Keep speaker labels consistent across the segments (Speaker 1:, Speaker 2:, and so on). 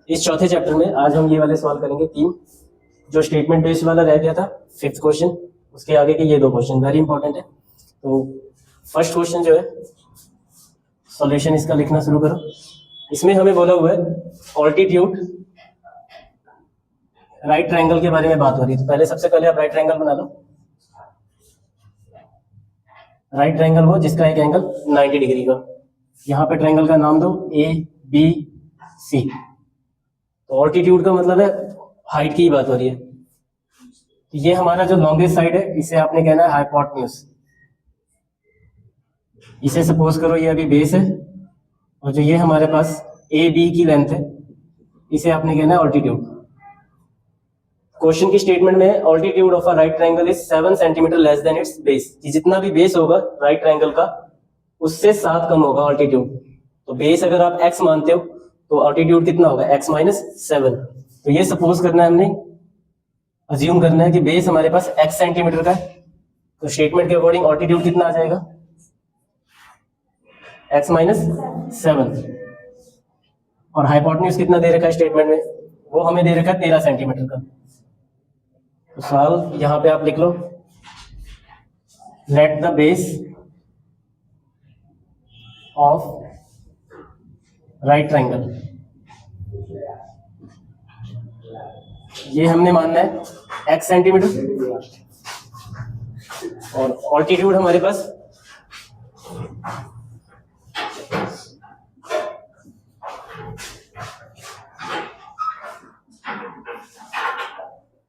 Speaker 1: इस चौथे चैप्टर में आज हम ये वाले सवाल करेंगे 3, जो स्टेटमेंट बेस्ड वाला रह गया था 5th क्वेश्चन, उसके आगे के ये 2 क्वेश्चन वेरी इंपॉर्टेंट है। तो फर्स्ट क्वेश्चन जो है सॉल्यूशन इसका लिखना शुरू करो। इसमें हमें बोला हुआ है ऑल्टीट्यूड राइट ट्रायंगल के बारे में बात हो रही है। तो पहले सबसे पहले आप राइट ट्रायंगल बना लो। राइट ट्रायंगल वो जिसका एक एंगल 90 डिग्री का। यहाँ पे ट्रायंगल का नाम दो ABC। तो ऑल्टीट्यूड का मतलब है हाइट की बात हो रही है। तो ये हमारा जो लॉन्गेस्ट साइड है इसे आपने कहना है हाइपोटेन्यूज। इसे सपोज करो ये अभी बेस है और जो ये हमारे पास AB की लेंथ है इसे आपने कहना है ऑल्टीट्यूड। क्वेश्चन की स्टेटमेंट में altitude of a right triangle is 7 centimetre less than it's base, कि जितना भी बेस होगा राइट ट्रायंगल का उससे 7 कम होगा ऑल्टीट्यूड। तो बेस अगर आप x मानते हो तो ऑल्टीट्यूड कितना होगा x माइनस 7। तो ये सपोज करना है, हमने अज्यूम करना है कि बेस हमारे पास x सेंटीमीटर का है। तो स्टेटमेंट के अकॉर्डिंग ऑल्टीट्यूड कितना आ जाएगा x माइनस 7। और हाइपोटेन्यूज कितना दे रखा है स्टेटमेंट में, वो हमें दे रखा है 13 सेंटीमीटर का। तो सवाल यहां पे आप लिख लो, let the base of right triangle, ये हमने मानना है x सेंटीमीटर और ऑल्टीट्यूड हमारे पास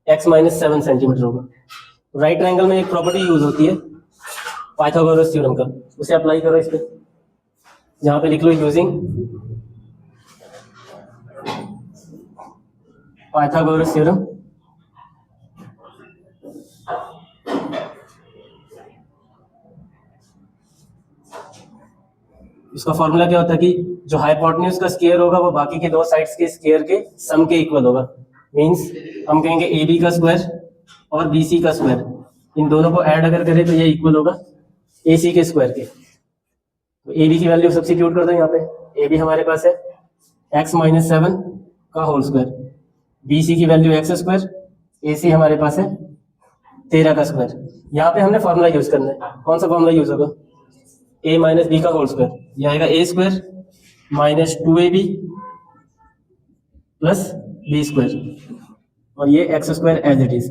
Speaker 1: x माइनस 7 सेंटीमीटर होगा। राइट ट्रायंगल में एक प्रॉपर्टी यूज होती है पाइथागोरस थ्योरम का, उसे अप्लाई करो इस पे। जहां पे लिख लो यूजिंग पाइथागोरस थ्योरम। इसका फॉर्मूला क्या होता है कि जो हाइपोटेन्यूज का स्क्वायर होगा वो बाकी के 2 साइड्स के स्क्वायर के सम के इक्वल होगा। मींस हम कहेंगे AB का स्क्वायर और BC का स्क्वायर, इन दोनों को ऐड अगर करें तो ये इक्वल होगा AC के स्क्वायर के। तो AB की वैल्यू सब्स्टिट्यूट कर दो यहाँ पे। AB हमारे पास है x माइनस 7 का होल स्क्वायर, BC की वैल्यू x स्क्वायर, AC हमारे पास है 13 का स्क्वायर। यहाँ पे हमने फॉर्मूला यूज करना है। कौन सा फॉर्मूला यूज होगा, A माइनस बी का होल स्क्वायर, यह आएगा A square minus 2AB plus B square, और ये x square as it is.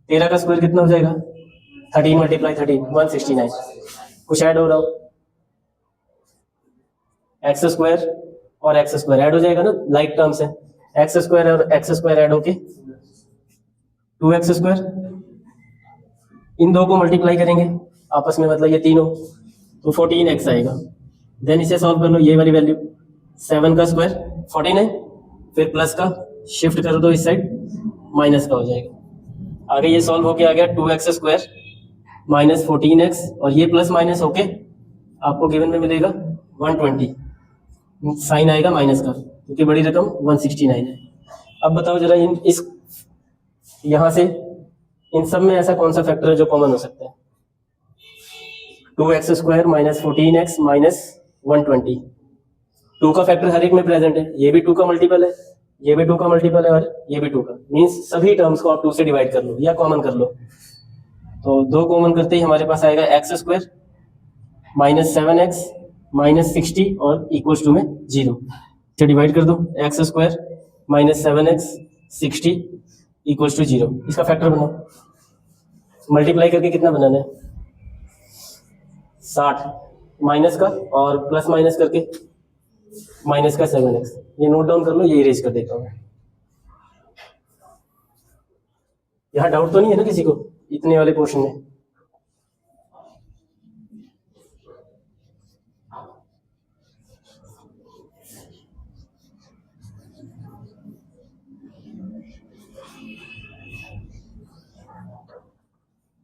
Speaker 1: 13 का स्क्वायर कितना हो जाएगा 13 मल्टीप्लाई 13 169। कुछ ऐड हो रहा हो, x स्क्वायर और x स्क्वायर ऐड हो जाएगा ना, लाइक टर्म्स है। x स्क्वायर और x स्क्वायर ऐड होके 2x स्क्वायर, इन दो को मल्टीप्लाई करेंगे आपस में, मतलब ये तीनों, तो 14x आएगा। देन इसे सॉल्व कर लो, ये वाली वैल्यू 7 का स्क्वायर 14 है, फिर प्लस का शिफ्ट कर दो इस साइड, माइनस का हो जाएगा। आगे ये सॉल्व होके आ गया 2x स्क्वायर माइनस 14x, और ये प्लस माइनस होके आपको गिवन में मिलेगा 120, साइन आएगा माइनस का क्योंकि बड़ी रकम 169 है। अब बताओ जरा इस यहां से इन सब में ऐसा कौन सा फैक्टर है जो कॉमन हो सकता है। 2x square minus 14x minus 120, 2 का फैक्टर हर एक में प्रेजेंट है। ये भी 2 का मल्टीपल है, ये भी 2 का मल्टीपल है, और ये भी 2 का। मींस सभी टर्म्स को आप 2 से डिवाइड कर लो या कॉमन कर लो। तो 2 कॉमन करते ही हमारे पास आएगा x square minus 7x minus 60 और इक्वल्स टू में 0 से डिवाइड कर दो। x square minus 7x 60 equals to 0, इसका फैक्टर बनाओ। मल्टीप्लाई करके कितना बनाना है 60, माइनस का और प्लस माइनस करके माइनस का 7x। ये नोट डाउन कर लो, ये इरेज कर देता हूँ। यहाँ डाउट तो नहीं है ना किसी को इतने वाले पोर्शन में।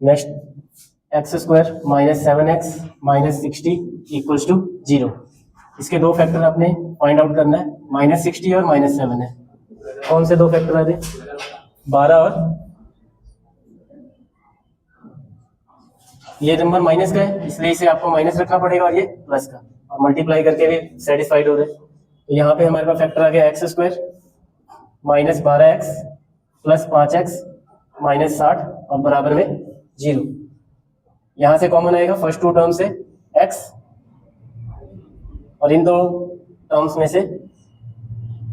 Speaker 1: Next x square minus 7x minus 60 equals to 0। इसके 2 फैक्टर आपने फाइंड आउट करना है, माइनस 60 और माइनस 7 है। कौन से 2 फैक्टर आ रहे, 12 और ये नंबर माइनस का है इसलिए इसे आपको माइनस रखना पड़ेगा, और ये प्लस का, और मल्टीप्लाई करके भी सेटिस्फाइड हो रहे। तो यहाँ पे हमारे पास फैक्टर आ गया x square minus 12x plus 5x minus 60 और बराबर में 0। यहां से कॉमन आएगा फर्स्ट टू टर्म से x और इन दो टर्म्स में से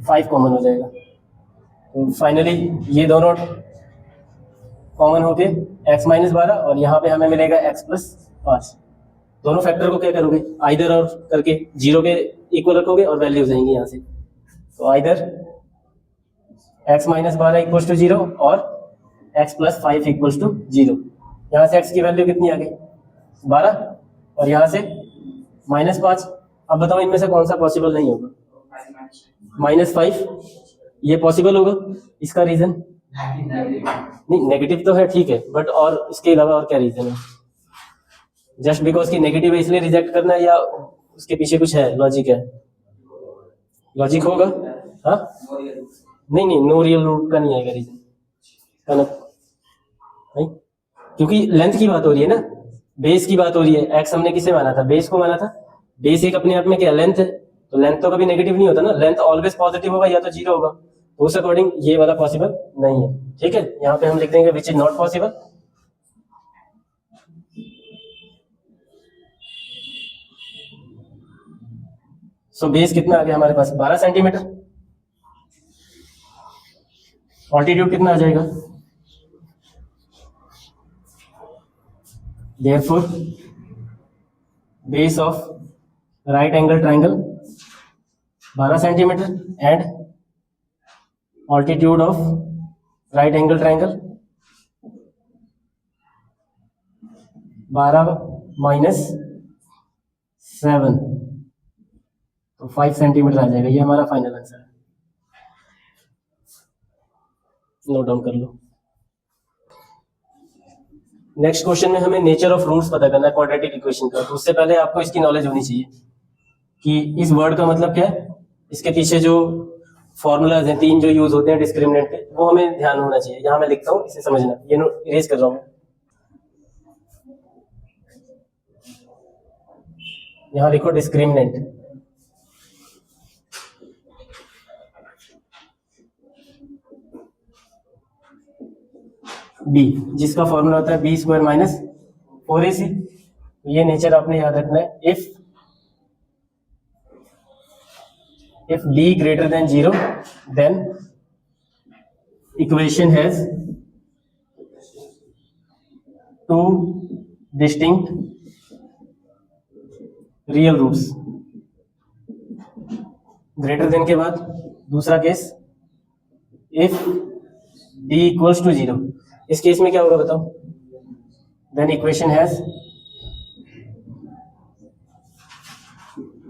Speaker 1: 5 कॉमन हो जाएगा। तो फाइनली ये दोनों कॉमन होके x माइनस 12 और यहाँ पे हमें मिलेगा x प्लस 5। दोनों फैक्टर को क्या करोगे, आइदर और करके 0 के इक्वल रखोगे और वैल्यू जाएंगी यहाँ से। तो either x minus 12 equals to 0 और x प्लस 5 इक्वल्स टू 0। यहाँ से x की वैल्यू कितनी आ गई 12 और यहाँ से माइनस 5। अब बताओ इनमें से कौन सा पॉसिबल नहीं होगा, माइनस 5 ये पॉसिबल होगा। इसका रीजन नहीं, नेगेटिव तो है ठीक है, बट और इसके अलावा और क्या रीजन है? जस्ट बिकॉज की नेगेटिव है इसलिए रिजेक्ट करना है, या उसके पीछे कुछ है, लॉजिक है? लॉजिक होगा हाँ, नहीं नहीं, नो रियल रूट का नहीं आएगा रीजन, नहीं, क्योंकि लेंथ की बात हो रही है ना, बेस की बात हो रही है। एक्स हमने किसे माना था, बेस को माना था। बेस एक अपने आप में क्या लेंथ है, तो लेंथ तो कभी नेगेटिव नहीं होता ना, लेंथ ऑलवेज पॉजिटिव होगा या तो 0 होगा। तो उस अकॉर्डिंग ये वाला पॉसिबल नहीं है। ठीक है, यहाँ पे हम लिख देंगे विच is not possible. So base कितना आ गया हमारे पास 12 सेंटीमीटर। ऑल्टीट्यूड कितना आ जाएगा, therefore base of right angle triangle 12 centimetre and altitude of right angle triangle 12 minus 7, तो 5 सेंटीमीटर आ जाएगा। ये हमारा फाइनल आंसर है, नोट डाउन कर लो। नेक्स्ट क्वेश्चन में हमें नेचर ऑफ रूट्स पता करना है क्वाड्रेटिक इक्वेशन का। तो उससे पहले आपको इसकी नॉलेज होनी चाहिए कि इस वर्ड का मतलब क्या है, इसके पीछे जो फॉर्मूलाज हैं 3 जो यूज होते हैं डिस्क्रिमिनेंट के, वो हमें ध्यान होना चाहिए। यहाँ मैं लिखता हूँ, इसे समझना, ये इरेज कर रहा हूँ। यहाँ लिखो डिस्क्रिमिनेंट, बी, जिसका फॉर्मूला होता है बी स्क्वायर माइनस 4ac। ये नेचर आपने याद रखना है। If d greater than 0 then equation has two distinct real roots। Greater than के बाद दूसरा case, if d equals to 0, इस केस में क्या होगा बताओ, then equation has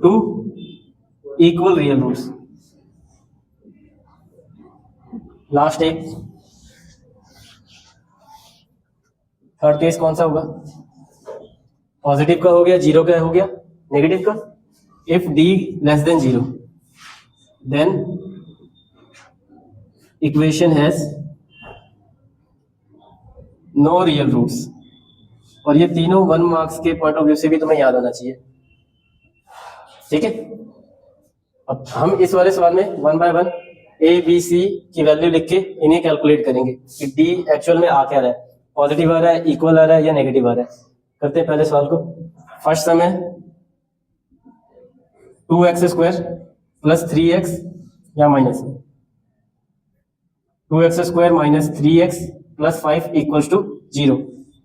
Speaker 1: two equal real roots. Last एक थर्ड केस कौन सा होगा, पॉजिटिव का हो गया, 0 का हो गया, नेगेटिव का। If d less than 0 then equation has no real roots. और ये तीनों 1 मार्क्स के पॉइंट ऑफ व्यू से भी तुम्हें याद आना चाहिए। ठीक है, अब हम इस वाले सवाल में 1 बाय 1 ए बी सी की वैल्यू लिख के इन्हें कैलकुलेट करेंगे कि डी एक्चुअल में आ क्या रहा है, पॉजिटिव आ रहा है, इक्वल आ रहा है या नेगेटिव आ रहा है। करते हैं पहले सवाल को। फर्स्ट सम है 2x² प्लस 3x या minus 2x² minus 3x plus 5 equals to 0।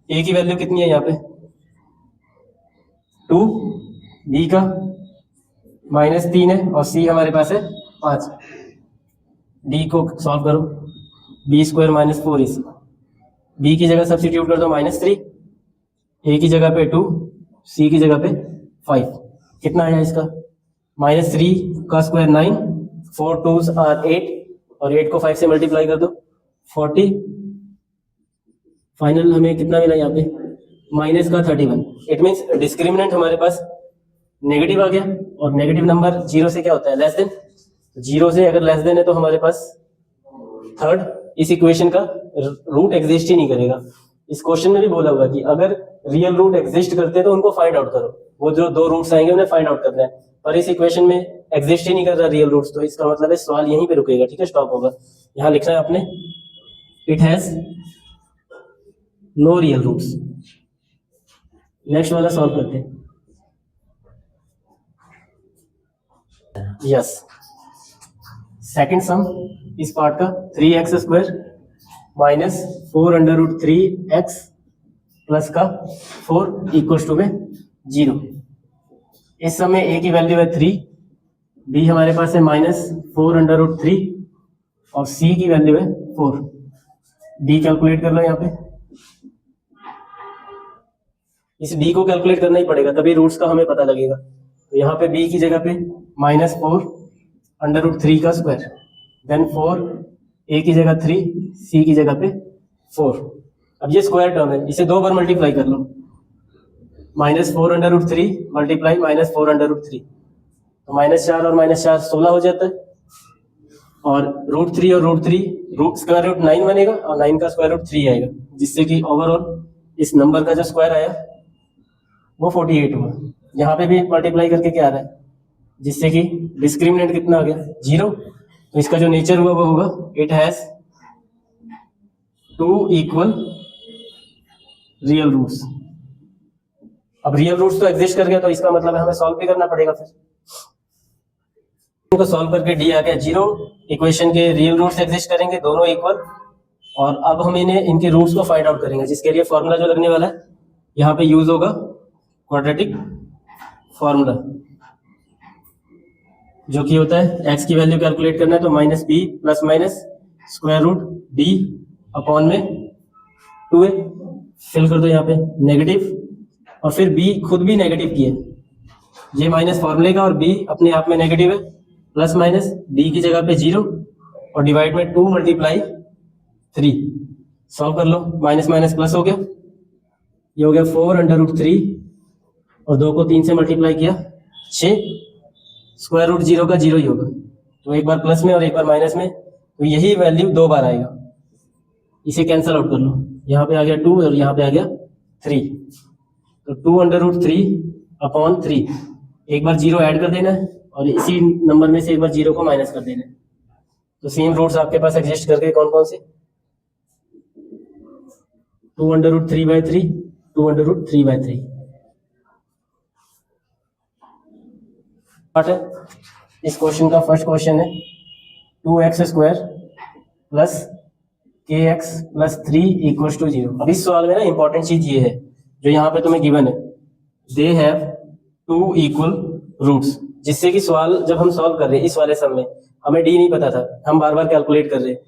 Speaker 1: A की वैल्यू कितनी है यहाँ पे 2, बी का माइनस 3 है और सी हमारे पास है 5। डी को सॉल्व करो, B square minus 4ac, B की जगह सब्स्टिट्यूट कर दो -3, ए की जगह पे 2, सी की जगह पे 5। कितना आया इसका, -3 का स्क्वायर 9, 4 2s are 8 और 8 को 5 से मल्टीप्लाई कर दो 40। फाइनल हमें कितना मिला यहाँ पे माइनस का 31। इट मीन्स डिस्क्रिमिनेंट हमारे पास नेगेटिव आ गया और नेगेटिव नंबर 0 से क्या होता है लेस देन। 0 से अगर लेस देन है तो हमारे पास थर्ड इस इक्वेशन का रूट एग्जिस्ट ही नहीं करेगा। इस क्वेश्चन में भी बोला हुआ कि अगर रियल रूट एग्जिस्ट करते हैं तो उनको फाइंड आउट करो। वो जो 2 रूट्स आएंगे उन्हें फाइंड आउट करना है। पर इस इक्वेशन में एग्जिस्ट ही नहीं कर रहा रियल रूट्स, तो इसका मतलब है सवाल यहीं पे रुकेगा, ठीक है, स्टॉप होगा। यहाँ लिखना है आपने it has no real roots. Next वाला सॉल्व करते हैं। यस, सेकंड सम इस पार्ट का 3x² माइनस 4√3x प्लस का 4 इक्वल्स टू में 0। इस समय a की वैल्यू है 3, b हमारे पास है -4√3 और c की वैल्यू है 4। d कैलकुलेट कर लो यहाँ पे। इस d को कैलकुलेट करना ही पड़ेगा, तभी रूट्स का हमें पता लगेगा। तो यहाँ पे b की जगह पे -4√3 का स्क्वायर, देन 4, a की जगह 3, c की जगह पे 4। अब ये स्क्वायर टर्म है, इसे 2 बार मल्टीप्लाई कर लो, -4√3 मल्टीप्लाई -4√3, तो -4 और -4 16 हो जाता है, और √3 और √3 स्क्वायर रूट 9 बनेगा और 9 का स्क्वायर रूट 3 आएगा, जिससे कि ओवरऑल इस नंबर का जो स्क्वायर आया वो 48 हुआ। यहाँ पे भी मल्टीप्लाई करके क्या आ रहा है, जिससे कि डिस्क्रिमिनेंट कितना आ गया 0। तो इसका जो नेचर हुआ वो होगा it has 2 equal real roots. अब रियल रूट्स तो एग्जिस्ट कर गया, तो इसका मतलब है हमें सॉल्व भी करना पड़ेगा। फिर इनको सॉल्व करके डी आ गया 0, इक्वेशन के रियल रूट्स एग्जिस्ट करेंगे, दोनों इक्वल, और अब हम इनके रूट्स को फाइंड आउट करेंगे, जिसके लिए फॉर्मूला जो लगने वाला है यहाँ पे यूज होगा क्वाड्रेटिक फॉर्मूला, जो कि होता है x की वैल्यू कैलकुलेट करना है तो -b plus minus square root d upon में 2a। फिल कर दो यहाँ पे नेगेटिव, और फिर b खुद भी नेगेटिव की है, ये माइनस फॉर्मूले का, और b अपने आप में नेगेटिव है, प्लस माइनस d की जगह पे 0 और डिवाइड में 2 मल्टीप्लाई 3। सॉल्व कर लो, माइनस माइनस प्लस हो गया, ये हो गया 4√3 और 2 को 3 से मल्टीप्लाई किया 6, स्क्वायर रूट 0 का 0 ही होगा, तो एक बार प्लस में और एक बार माइनस में, तो यही वैल्यू 2 बार आएगा। इसे कैंसल आउट कर लो, यहाँ पे आ गया 2 और यहाँ पे आ गया 3, तो 2√3 अपॉन 3, एक बार 0 ऐड कर देना है और इसी नंबर में से एक बार 0 को माइनस कर देना है। तो सेम रूट्स आपके पास एग्जिस्ट करके कौन कौन से, 2√3/3, 2√3/3 पार्ट है। इस क्वेश्चन का फर्स्ट क्वेश्चन है 2x² plus kx plus 3 equals to 0। अब इस सवाल में ना इंपॉर्टेंट चीज ये है, जो यहाँ पे तुम्हें गिवन है, दे हैव 2 इक्वल रूट्स, जिससे कि सवाल जब हम सॉल्व कर रहे हैं इस वाले सम में हमें d नहीं पता था, हम बार बार कैलकुलेट कर रहे हैं।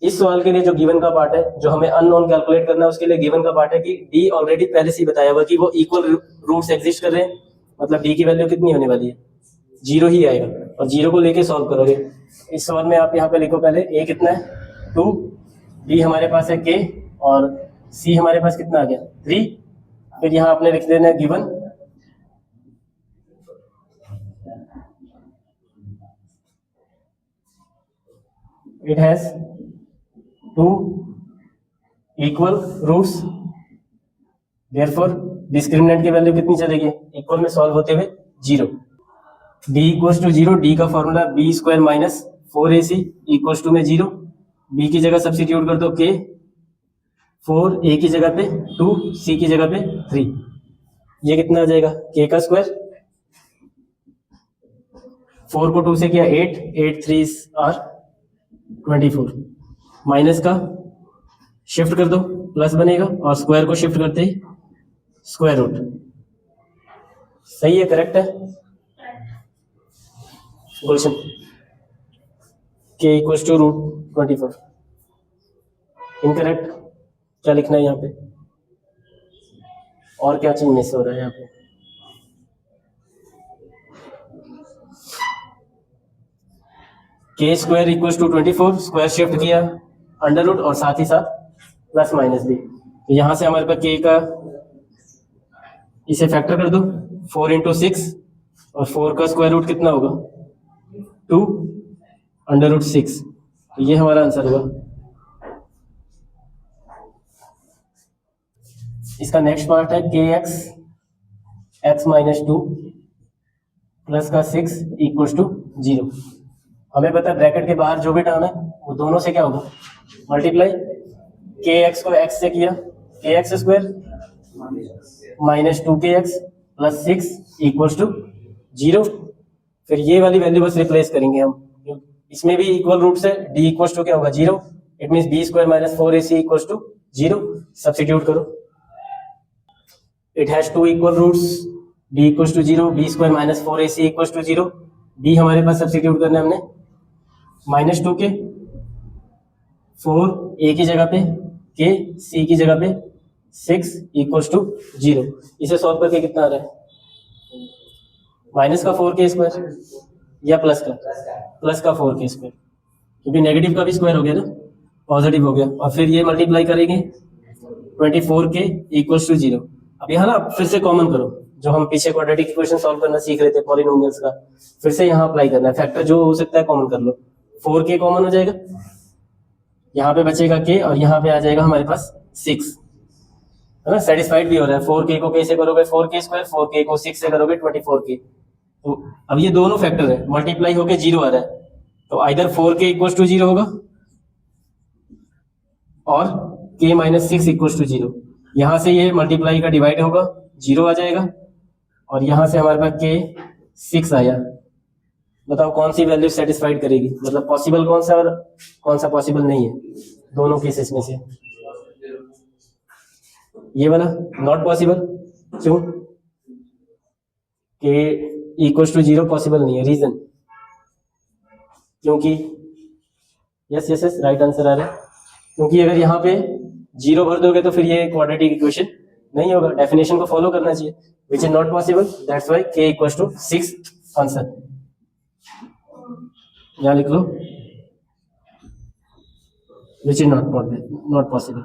Speaker 1: इस सवाल के लिए जो गिवन का पार्ट है, जो हमें अननोन कैलकुलेट करना है, उसके लिए गिवन का पार्ट है कि d ऑलरेडी पहले से ही बताया हुआ कि वो इक्वल रूट्स एग्जिस्ट कर रहे हैं, मतलब d की वैल्यू कितनी होने वाली है 0 ही आएगा, और 0 को लेके सॉल्व करोगे। इस सवाल में आप यहाँ पे लिखो पहले a कितना है 2, b हमारे पास है k, और c हमारे पास कितना आ गया 3। फिर यहाँ आपने लिख देना है given it has 2 equal roots, therefore discriminant की वैल्यू कितनी चलेगी इक्वल में सॉल्व होते हुए 0। d इक्वल्स टू 0, d का formula b² minus 4ac equals to में 0, b की जगह सब्स्टिट्यूट कर दो k, 4 a की जगह पे 2, c की जगह पे 3, ये कितना आ जाएगा k का स्क्वायर, 4 को 2 से किया 8, 8 3 आर 24, माइनस का शिफ्ट कर दो प्लस बनेगा, और स्क्वायर को शिफ्ट करते ही स्क्वायर रूट। सही है, करेक्ट है गुलशन, k इक्वल्स टू √24। इनकरेक्ट, क्या लिखना है यहाँ पे, और क्या चीज मिस हो रहा है यहाँ पे, k² equals to 24, square shift किया अंडर रूट और साथ ही साथ प्लस माइनस भी, तो यहाँ से हमारे पास k का इसे फैक्टर कर दो 4 इंटू 6, और 4 का स्क्वायर रूट कितना होगा 2 अंडर रूट 6, तो ये हमारा आंसर हुआ। इसका नेक्स्ट पार्ट है kx x माइनस 2 प्लस का 6 इक्वल्स टू 0। हमें पता है ब्रैकेट के बाहर जो भी टर्म है वो दोनों से क्या होगा, मल्टीप्लाई। के एक्स को एक्स से किया, K X square minus 2kx plus 6 equals to 0। फिर ये वाली वैल्यू बस रिप्लेस करेंगे हम, इसमें भी इक्वल रूट्स है, डी इक्वल्स टू क्या होगा 0, it means B square minus 4ac equals to 0। Substitute करो, it has two equal roots, d equals to 0, B square minus 4ac equals to 0। b हमारे पास सब्स्टिट्यूट करना है हमने, माइनस 2k, 4 a की जगह पे, k c की जगह पे, 6 इक्वल्स टू 0। इसे सॉल्व करके कितना आ रहा है, माइनस का 4k स्क्वायर या प्लस का 4k स्क्वायर, क्योंकि नेगेटिव का भी स्क्वायर हो गया ना, पॉजिटिव हो गया। और फिर ये मल्टीप्लाई करेंगे 24k इक्वल्स टू 0। अब यहाँ ना फिर से कॉमन करो, जो हम पीछे क्वाड्रेटिक इक्वेशन सॉल्व करना सीख रहे थे पॉलिनोमियल्स का, फिर से यहाँ अप्लाई करना है। फैक्टर जो हो सकता है कॉमन कर लो, 4k कॉमन हो जाएगा, यहाँ पे बचेगा k और यहाँ पे आ जाएगा हमारे पास 6, है ना। सेटिस्फाइड भी हो रहा है, 4k को k से करोगे 4k स्क्वायर, 4k को 6 से करोगे 24k। तो अब ये दोनों फैक्टर है, मल्टीप्लाई होके 0 आ रहा है, तो आइदर 4k इक्वल्स टू 0 होगा और k माइनस 6 इक्वल्स टू 0। यहाँ से ये मल्टीप्लाई का डिवाइड होगा, 0 आ जाएगा, और यहाँ से हमारे पास k 6 आया। बताओ कौन सी वैल्यू सेटिस्फाइड करेगी, मतलब पॉसिबल कौन सा और कौन सा पॉसिबल नहीं है दोनों केसेस में से। ये वाला नॉट पॉसिबल, क्यों, के इक्वल्स टू 0 पॉसिबल नहीं है। रीजन, क्योंकि yes yes yes right answer आ रहा है, क्योंकि अगर यहाँ पे 0 भर दोगे तो फिर ये क्वाड्रेटिक इक्वेशन नहीं होगा, डेफिनेशन को फॉलो करना चाहिए, which is not possible, that's why k equals to 6 answer. यहाँ लिख लो, विच इज नॉट पॉसिबल।